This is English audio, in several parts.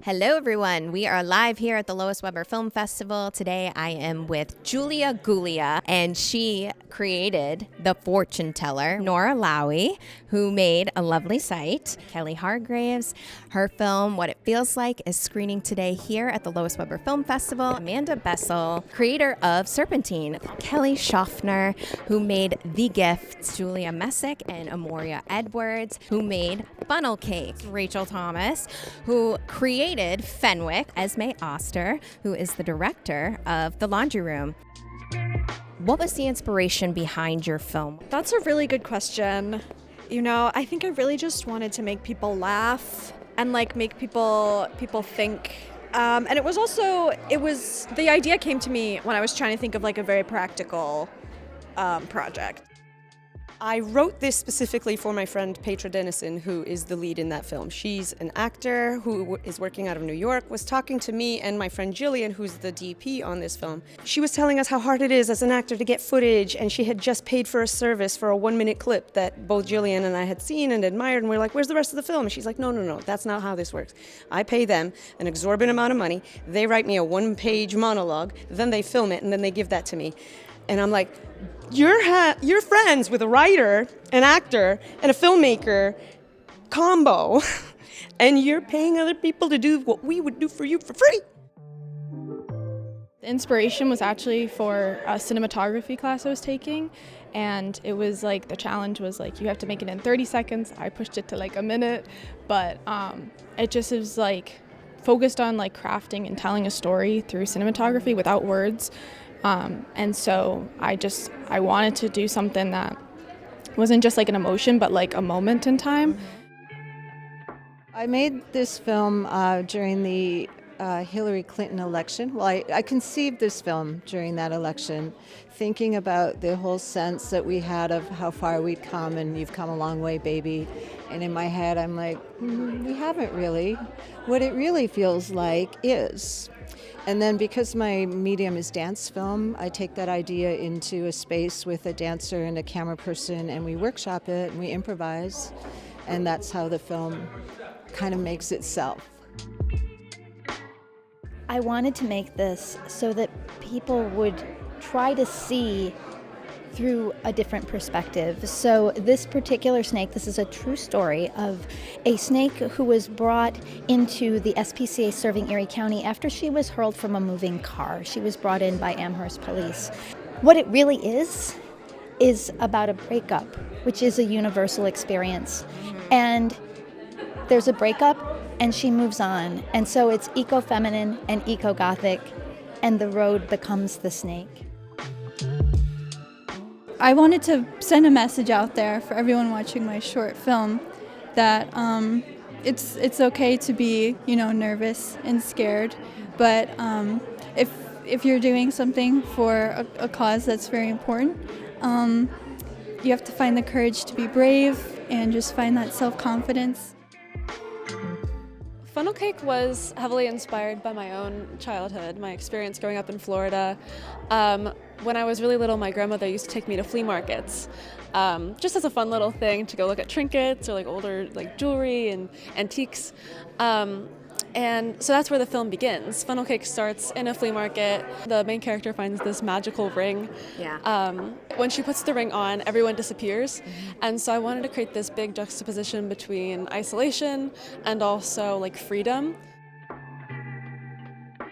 Hello, everyone. We are live here at the Lois Weber Film Festival. Today, I am with Julia Gulia, and she created The Fortune Teller. Nora Lowy, who made A Lovely Sight. Kelly Hargraves, her film What It Feels Like is screening today here at the Lois Weber Film Festival. Amanda Bessel, creator of Serpentine. Kelly Schaffner, who made The Gift. Julia Messick and Amoria Edwards, who made Funnel Cake. Rachel Thomas, who created Fenwick. Esme Oster, who is the director of The Laundry Room. What was the inspiration behind your film? That's a really good question. I think I really just wanted to make people laugh and make people think. And the idea came to me when I was trying to think of a very practical project. I wrote this specifically for my friend Petra Dennison, who is the lead in that film. She's an actor who is working out of New York, was talking to me and my friend Jillian, who's the DP on this film. She was telling us how hard it is as an actor to get footage, and she had just paid for a service for a 1-minute clip that both Jillian and I had seen and admired, and we're like, where's the rest of the film? And she's like, no, that's not how this works. I pay them an exorbitant amount of money, they write me a 1-page monologue, then they film it, and then they give that to me. And I'm like, you're friends with a writer, an actor, and a filmmaker combo, and you're paying other people to do what we would do for you for free. The inspiration was actually for a cinematography class I was taking, and it was the challenge was you have to make it in 30 seconds. I pushed it to a minute, but it just is focused on crafting and telling a story through cinematography without words. And so I wanted to do something that wasn't just an emotion, but a moment in time. I made this film during the Hillary Clinton election. Well, I conceived this film during that election, thinking about the whole sense that we had of how far we'd come, and you've come a long way, baby. And in my head, I'm like, we haven't really. What it really feels like is. And then because my medium is dance film, I take that idea into a space with a dancer and a camera person, and we workshop it and we improvise, and that's how the film kind of makes itself. I wanted to make this so that people would try to see through a different perspective. So this particular snake, this is a true story of a snake who was brought into the SPCA serving Erie County after she was hurled from a moving car. She was brought in by Amherst police. What it really is about a breakup, which is a universal experience. And there's a breakup and she moves on. And so it's eco-feminine and eco-gothic, and the road becomes the snake. I wanted to send a message out there for everyone watching my short film that it's okay to be, nervous and scared, but if you're doing something for a cause that's very important, you have to find the courage to be brave and just find that self-confidence. Funnel Cake was heavily inspired by my own childhood, my experience growing up in Florida. When I was really little, my grandmother used to take me to flea markets, just as a fun little thing to go look at trinkets or older jewelry and antiques. And so that's where the film begins. Funnel Cake starts in a flea market. The main character finds this magical ring. Yeah. When she puts the ring on, everyone disappears. And so I wanted to create this big juxtaposition between isolation and also freedom.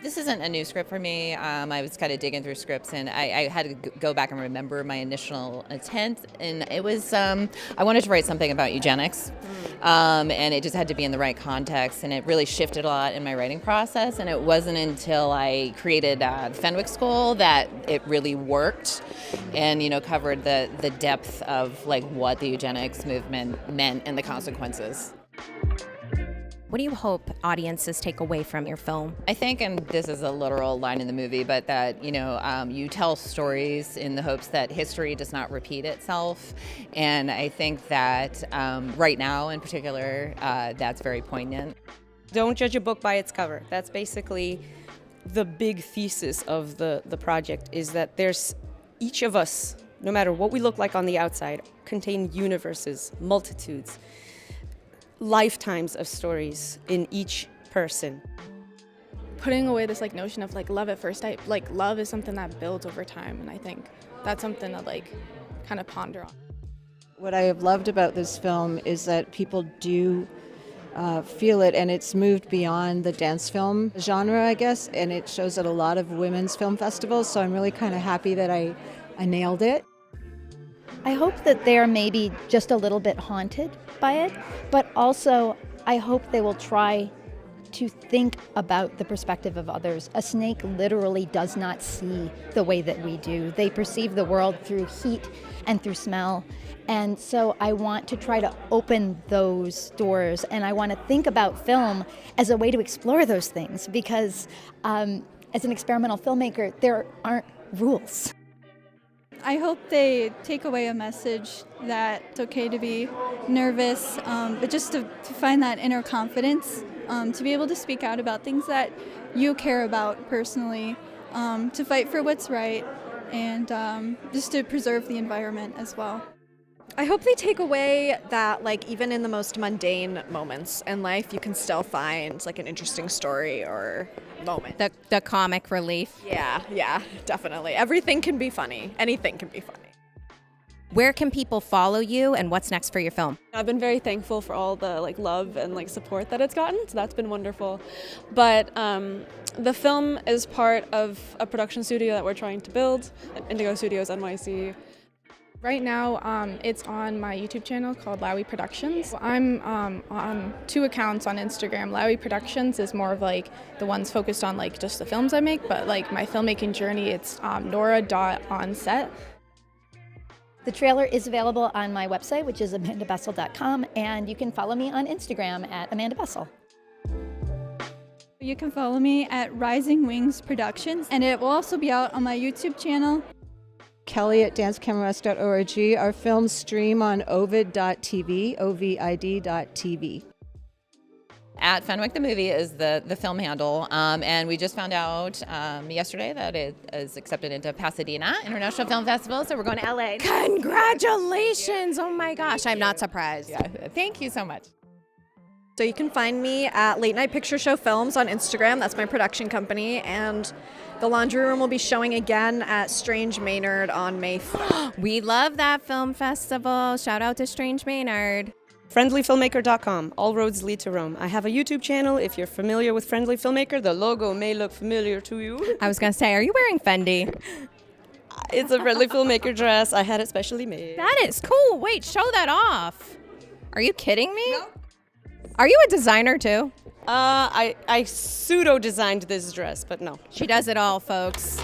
This isn't a new script for me. I was kind of digging through scripts, and I had to go back and remember my initial intent. And it was, I wanted to write something about eugenics, and it just had to be in the right context. And it really shifted a lot in my writing process. And it wasn't until I created Fenwick School that it really worked, and covered the depth of what the eugenics movement meant and the consequences. What do you hope audiences take away from your film? I think, and this is a literal line in the movie, but that, you tell stories in the hopes that history does not repeat itself. And I think that right now in particular, that's very poignant. Don't judge a book by its cover. That's basically the big thesis of the project, is that there's each of us, no matter what we look like on the outside, contain universes, multitudes, lifetimes of stories in each person. Putting away this like notion of like love at first sight, like love is something that builds over time, and I think that's something to like kind of ponder on. What I have loved about this film is that people do feel it, and it's moved beyond the dance film genre, I guess, and it shows at a lot of women's film festivals, so I'm really kind of happy that I nailed it. I hope that they are maybe just a little bit haunted by it, but also I hope they will try to think about the perspective of others. A snake literally does not see the way that we do. They perceive the world through heat and through smell. And so I want to try to open those doors, and I want to think about film as a way to explore those things, because as an experimental filmmaker, there aren't rules. I hope they take away a message that it's okay to be nervous, but just to find that inner confidence, to be able to speak out about things that you care about personally, to fight for what's right, and just to preserve the environment as well. I hope they take away that, like, even in the most mundane moments in life, you can still find like an interesting story or moment. The comic relief. Yeah, definitely. Everything can be funny. Anything can be funny. Where can people follow you, and what's next for your film? I've been very thankful for all the like love and like support that it's gotten, so that's been wonderful. But the film is part of a production studio that we're trying to build at Indigo Studios NYC. Right now, it's on my YouTube channel called Lowie Productions. I'm on 2 accounts on Instagram. Lowie Productions is more of like the ones focused on like just the films I make, but like my filmmaking journey, it's nora.onset. The trailer is available on my website, which is amandabessel.com, and you can follow me on Instagram at Amanda Bessel. You can follow me at Rising Wings Productions, and it will also be out on my YouTube channel. Kelly at dancecameraS.org. Our films stream on ovid.tv, ovid.tv. At Fenwick the Movie is the film handle, and we just found out yesterday that it is accepted into Pasadena International Film Festival, so we're going to LA. Congratulations! Oh my gosh, I'm not surprised. Yeah, thank you so much. So you can find me at Late Night Picture Show Films on Instagram. That's my production company. And The Laundry Room will be showing again at Strange Maynard on May 3rd. We love that film festival. Shout out to Strange Maynard. Friendlyfilmmaker.com. All roads lead to Rome. I have a YouTube channel. If you're familiar with Friendly Filmmaker, the logo may look familiar to you. I was going to say, are you wearing Fendi? It's a Friendly Filmmaker dress. I had it specially made. That is cool. Wait, show that off. Are you kidding me? No. Are you a designer too? I pseudo-designed this dress, but no. She does it all, folks.